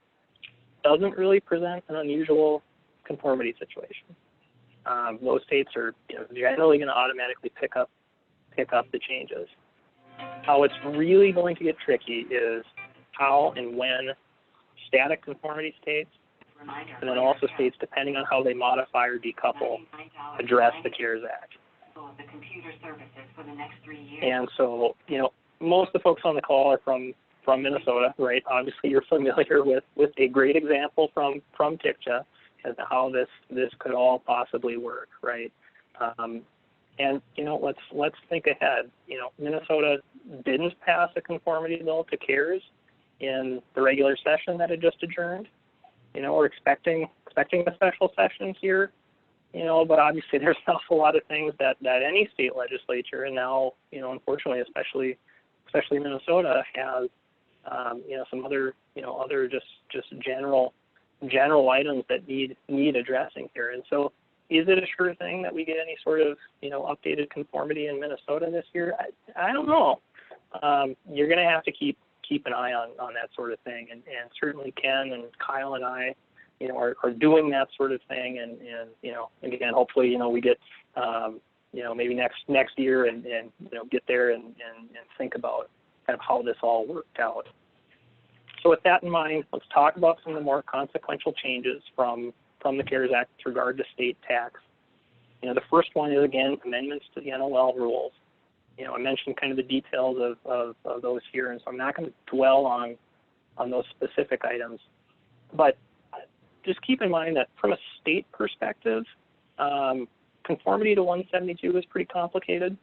doesn't really present an unusual conformity situation. Those states are generally going to automatically pick up the changes. How it's really going to get tricky is how and when static conformity states, and then also states, depending on how they modify or decouple, address the CARES Act. And so, most of the folks on the call are from Minnesota, right? Obviously, you're familiar with a great example from TCJA as to how this could all possibly work, right? And let's think ahead. Minnesota didn't pass a conformity bill to CARES in the regular session that had just adjourned. We're expecting a special session here, but obviously there's an awful lot of things that any state legislature, and now, unfortunately, especially Minnesota, has, some other just general items that need addressing here. And so, is it a sure thing that we get any sort of, updated conformity in Minnesota this year? I don't know. You're going to have to keep an eye on that sort of thing, and certainly Ken and Kyle and I, are doing that sort of thing, and again, hopefully, we get, maybe next year and get there and think about kind of how this all worked out. So with that in mind, let's talk about some of the more consequential changes from the CARES Act with regard to state tax. The first one is, again, amendments to the NOL rules. I mentioned kind of the details of those here, and so I'm not going to dwell on those specific items. But just keep in mind that from a state perspective, conformity to 172 is pretty complicated,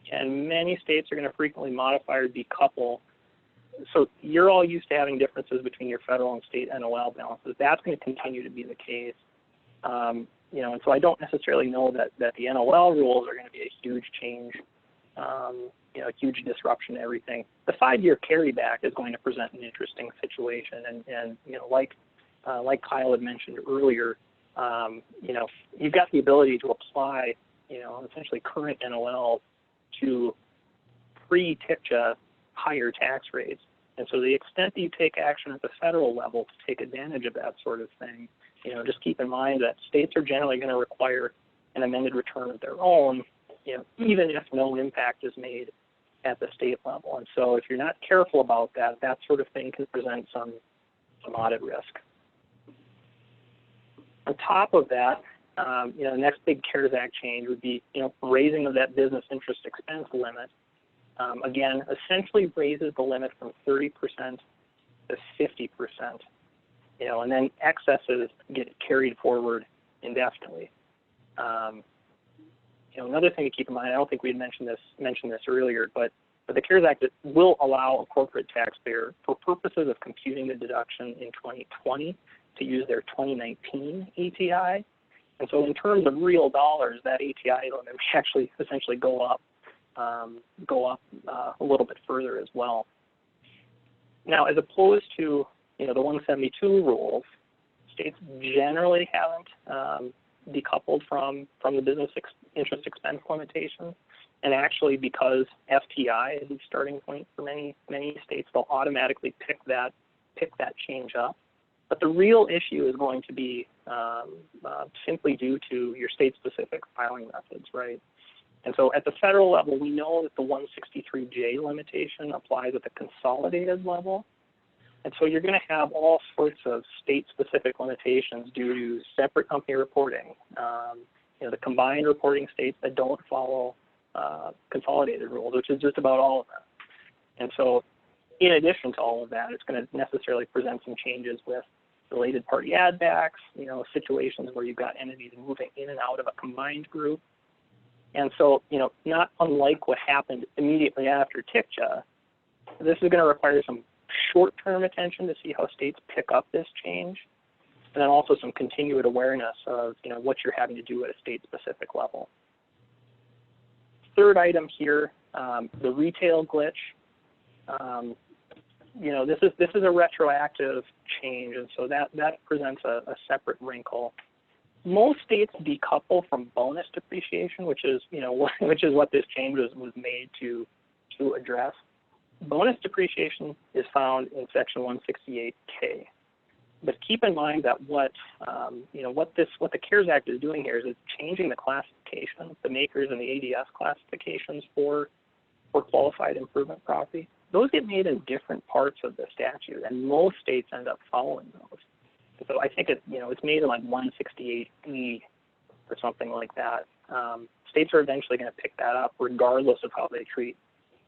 and many states are going to frequently modify or decouple. So you're all used to having differences between your federal and state NOL balances. That's going to continue to be the case. And so I don't necessarily know that the NOL rules are going to be a huge change you know, huge disruption to everything. The 5-year carryback is going to present an interesting situation, and you know, like Kyle had mentioned earlier, you know, you've got the ability to apply, you know, essentially current NOL to pre-TCJA higher tax rates. And so to the extent that you take action at the federal level to take advantage of that sort of thing, you know, just keep in mind that states are generally going to require an amended return of their own, you know, even if no impact is made at the state level. And so if you're not careful about that, that sort of thing can present some audit risk. On top of that, you know, the next big CARES Act change would be, you know, raising of that business interest expense limit. Again, essentially raises the limit from 30% to 50%, you know, and then excesses get carried forward indefinitely. You know, another thing to keep in mind, I don't think we had mentioned this earlier, but the CARES Act will allow a corporate taxpayer, for purposes of computing the deduction in 2020, to use their 2019 ATI. And so in terms of real dollars, that ATI limit may actually essentially go up a little bit further as well. Now, as opposed to, you know, the 172 rules, states generally haven't decoupled from the business interest expense limitation. And actually, because FTI is the starting point for many states, they'll automatically pick that change up. But the real issue is going to be simply due to your state-specific filing methods, right? And so at the federal level, we know that the 163J limitation applies at the consolidated level. And so you're going to have all sorts of state-specific limitations due to separate company reporting, you know, the combined reporting states that don't follow consolidated rules, which is just about all of them. And so in addition to all of that, it's going to necessarily present some changes with related party add backs, you know, situations where you've got entities moving in and out of a combined group. And so, you know, not unlike what happened immediately after TCJA, this is going to require some short-term attention to see how states pick up this change, and then also some continued awareness of, you know, what you're having to do at a state-specific level. Third item here, the retail glitch. You know, this is a retroactive change, and so that presents a separate wrinkle. Most states decouple from bonus depreciation, which is, you know, what this change was made to address. Bonus depreciation is found in Section 168K, but keep in mind that what the CARES Act is doing here is it's changing the classification, the makers and the ADS classifications for qualified improvement property. Those get made in different parts of the statute, and most states end up following those. So I think it's made in like 168E or something like that. States are eventually going to pick that up regardless of how they treat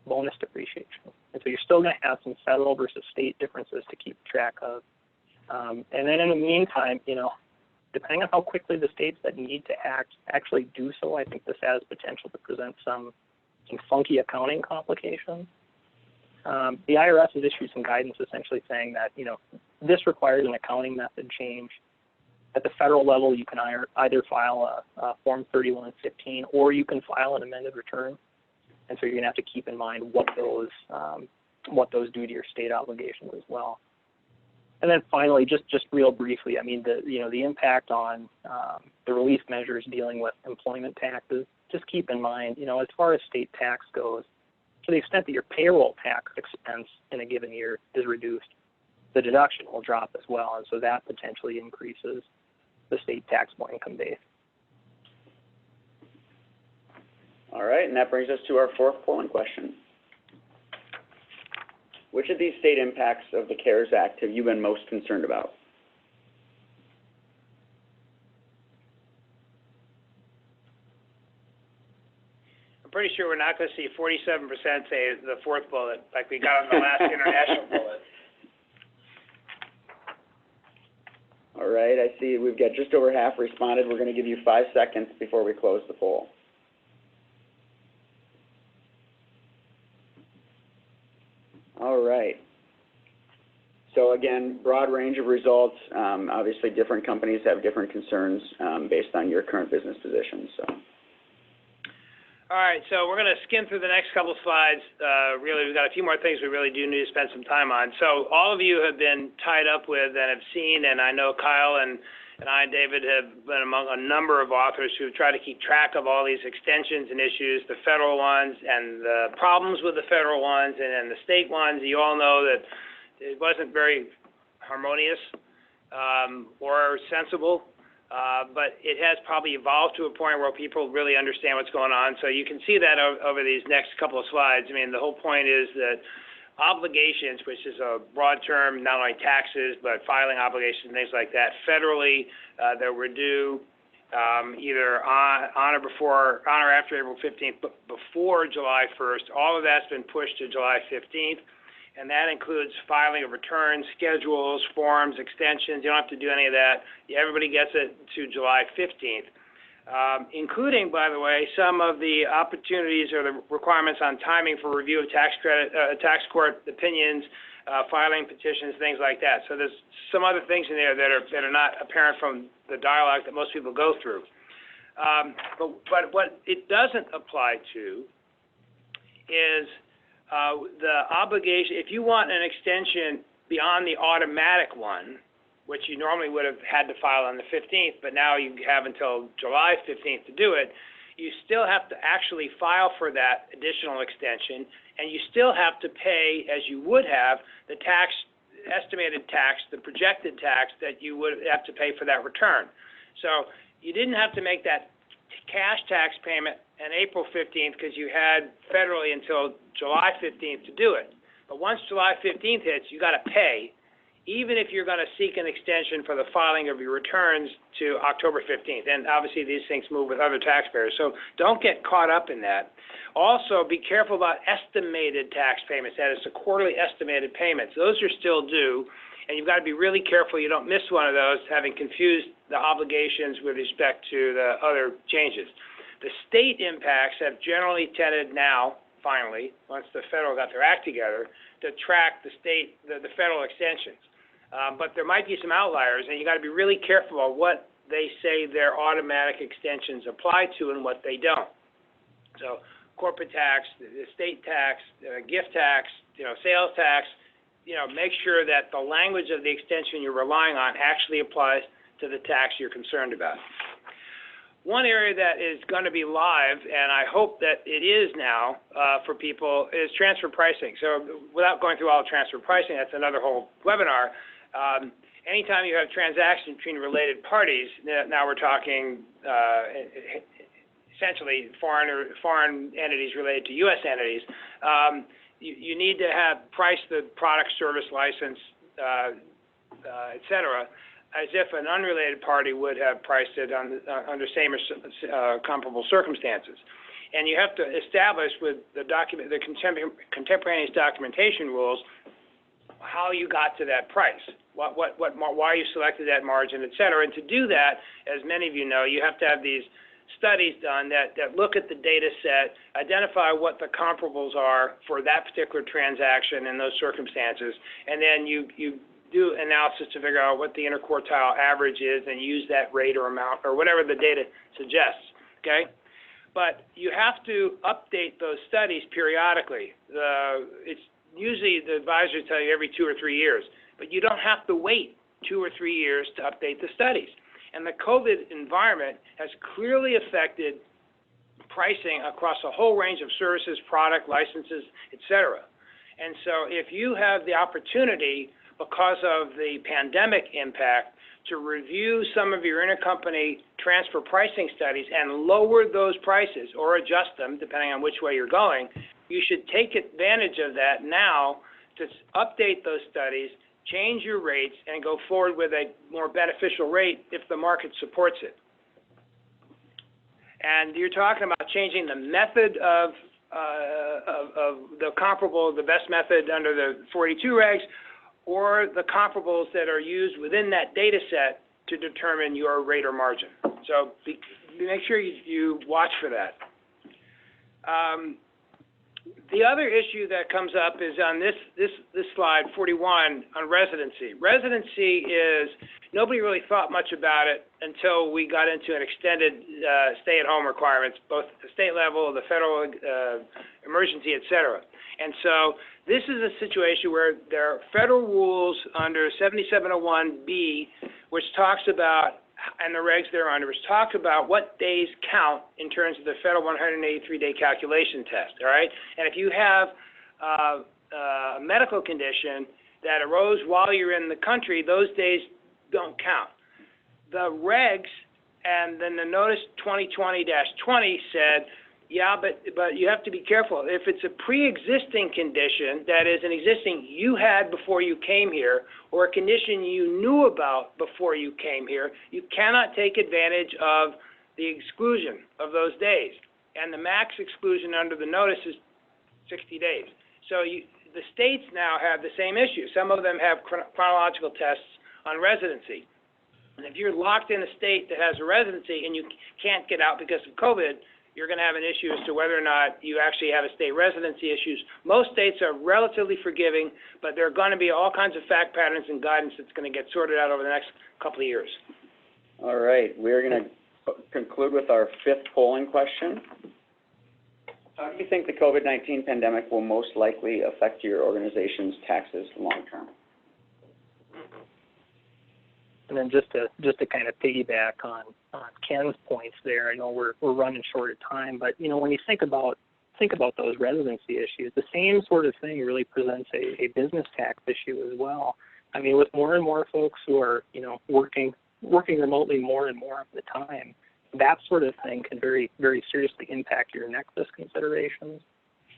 bonus depreciation. And so you're still going to have some federal versus state differences to keep track of. And then in the meantime, you know, depending on how quickly the states that need to act actually do so, I think this has potential to present some funky accounting complications. The IRS has issued some guidance essentially saying that, you know, this requires an accounting method change. At the federal level, you can either file a Form 3115 or you can file an amended return. And so you're going to have to keep in mind what those do to your state obligations as well. And then finally, just real briefly, I mean, the impact on the relief measures dealing with employment taxes. Just keep in mind, you know, as far as state tax goes, to the extent that your payroll tax expense in a given year is reduced, the deduction will drop as well, and so that potentially increases the state taxable income base. All right, and that brings us to our fourth polling question. Which of these state impacts of the CARES Act have you been most concerned about? I'm pretty sure we're not going to see 47% say the fourth bullet like we got on the last international bullet. All right, I see we've got just over half responded. We're going to give you 5 seconds before we close the poll. All right. So again, broad range of results. Obviously, different companies have different concerns based on your current business position. So. All right, so we're going to skim through the next couple of slides. Really, we've got a few more things we really do need to spend some time on. So all of you have been tied up with and have seen, and I know Kyle and I and David have been among a number of authors who try to keep track of all these extensions and issues, the federal ones and the problems with the federal ones and the state ones. You all know that it wasn't very harmonious or sensible. But it has probably evolved to a point where people really understand what's going on. So you can see that over these next couple of slides. I mean, the whole point is that obligations, which is a broad term, not only taxes, but filing obligations, things like that, federally, that were due either on or after April 15th, but before July 1st. All of that's been pushed to July 15th. And that includes filing of returns, schedules, forms, extensions. You don't have to do any of that. Everybody gets it to July 15th, including, by the way, some of the opportunities or the requirements on timing for review of tax court opinions, filing petitions, things like that. So there's some other things in there that are not apparent from the dialogue that most people go through. But what it doesn't apply to is the obligation. If you want an extension beyond the automatic one, which you normally would have had to file on the 15th, but now you have until July 15th to do it, you still have to actually file for that additional extension, and you still have to pay, as you would have, the tax, estimated tax, the projected tax that you would have to pay for that return. So you didn't have to make that cash tax payment on April 15th because you had federally until July 15th to do it. But once July 15th hits, you got to pay, even if you're going to seek an extension for the filing of your returns to October 15th. And obviously these things move with other taxpayers, so don't get caught up in that. Also, be careful about estimated tax payments. That is the quarterly estimated payments. Those are still due, and you've got to be really careful you don't miss one of those, having confused the obligations with respect to the other changes. The state impacts have generally tended now, finally, once the federal got their act together, to track the federal extensions. But there might be some outliers, and you got to be really careful about what they say their automatic extensions apply to and what they don't. So corporate tax, the state tax, gift tax, sales tax, make sure that the language of the extension you're relying on actually applies to the tax you're concerned about. One area that is going to be live, and I hope that it is now for people, is transfer pricing. So without going through all transfer pricing, that's another whole webinar. Anytime you have transactions between related parties, now we're talking essentially foreign entities related to U.S. entities, you need to have priced the product, service, license, et cetera, as if an unrelated party would have priced it under same or comparable circumstances. And you have to establish with the contemporaneous documentation rules how you got to that price, why you selected that margin, et cetera. And to do that, as many of you know, you have to have these studies done that look at the data set, identify what the comparables are for that particular transaction in those circumstances, and then you do analysis to figure out what the interquartile average is and use that rate or amount or whatever the data suggests, okay? But you have to update those studies periodically. It's usually the advisors tell you every 2 or 3 years, but you don't have to wait 2 or 3 years to update the studies. And the COVID environment has clearly affected pricing across a whole range of services, product, licenses, et cetera. And so if you have the opportunity, because of the pandemic impact, to review some of your intercompany transfer pricing studies and lower those prices or adjust them, depending on which way you're going, you should take advantage of that now to update those studies, change your rates, and go forward with a more beneficial rate if the market supports it. And you're talking about changing the method of the comparable, the best method under the 42 regs, or the comparables that are used within that data set to determine your rate or margin. So make sure you watch for that. The other issue that comes up is on this slide 41 on residency. Residency is, nobody really thought much about it until we got into an extended stay-at-home requirements, both at the state level, the federal emergency, et cetera. And so this is a situation where there are federal rules under 7701B, which talks about, and the regs there under, which talk about what days count in terms of the federal 183-day calculation test, all right? And if you have a medical condition that arose while you're in the country, those days don't count. The regs and then the notice 2020-20 said, yeah, but you have to be careful. If it's a pre-existing condition, that is an existing you had before you came here, or a condition you knew about before you came here, you cannot take advantage of the exclusion of those days. And the max exclusion under the notice is 60 days. So the states now have the same issue. Some of them have chronological tests on residency. And if you're locked in a state that has a residency and you can't get out because of COVID, you're going to have an issue as to whether or not you actually have a state residency issues. Most states are relatively forgiving, but there are going to be all kinds of fact patterns and guidance that's going to get sorted out over the next couple of years. All right, we're going to conclude with our fifth polling question. How do you think the COVID-19 pandemic will most likely affect your organization's taxes long term? And then just to kind of piggyback on Ken's points there, I know we're running short of time, but when you think about those residency issues, the same sort of thing really presents a business tax issue as well. I mean, with more and more folks who are working remotely more and more of the time, that sort of thing can very, very seriously impact your nexus considerations,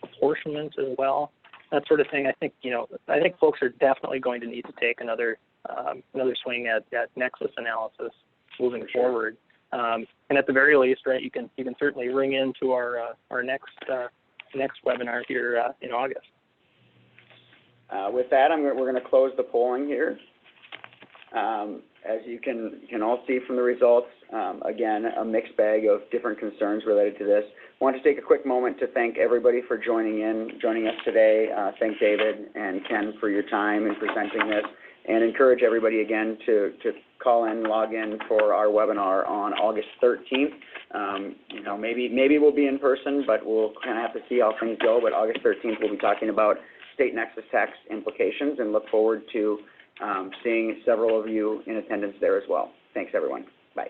apportionments as well, that sort of thing. I think folks are definitely going to need to take another swing at nexus analysis moving forward. And at the very least, right, you can certainly ring into our next webinar here in August. With that, we're going to close the polling here. As you can all see from the results, again, a mixed bag of different concerns related to this. I want to take a quick moment to thank everybody for joining us today. Thank David and Ken for your time in presenting this, and encourage everybody again to call in, log in for our webinar on August 13th. Maybe we'll be in person, but we'll kind of have to see how things go. But August 13th, we'll be talking about state nexus tax implications, and look forward to seeing several of you in attendance there as well. Thanks, everyone. Bye.